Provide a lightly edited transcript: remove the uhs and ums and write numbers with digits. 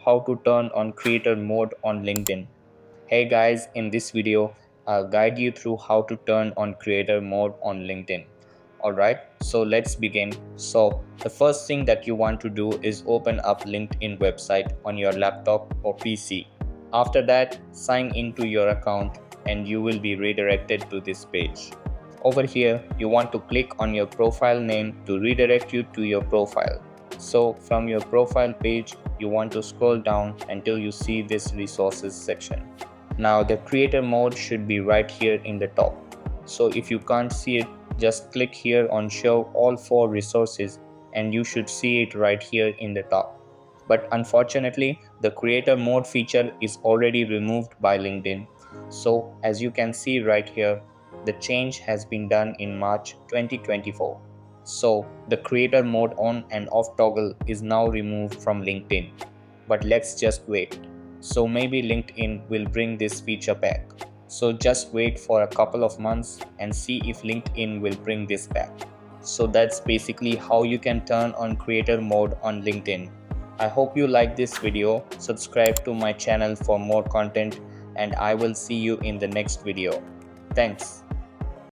how to turn on creator mode on LinkedIn. Hey guys, in this video, I'll guide you through how to turn on creator mode on LinkedIn. Alright, so let's begin. So, the first thing that you want to do is open up LinkedIn website on your laptop or PC. After that, sign into your account and you will be redirected to this page. Over here, you want to click on your profile name to redirect you to your profile. So from your profile page, you want to scroll down until you see this resources section. Now the creator mode should be right here in the top. So if you can't see it, just click here on show all four resources and you should see it right here in the top. But unfortunately, the creator mode feature is already removed by LinkedIn. So as you can see right here, the change has been done in March 2024. So the creator mode on and off toggle is now removed from LinkedIn. But let's just wait. So maybe LinkedIn will bring this feature back. So just wait for a couple of months and see if LinkedIn will bring this back. So that's basically how you can turn on creator mode on LinkedIn. I hope you like this video. Subscribe to my channel for more content and I will see you in the next video. Thanks.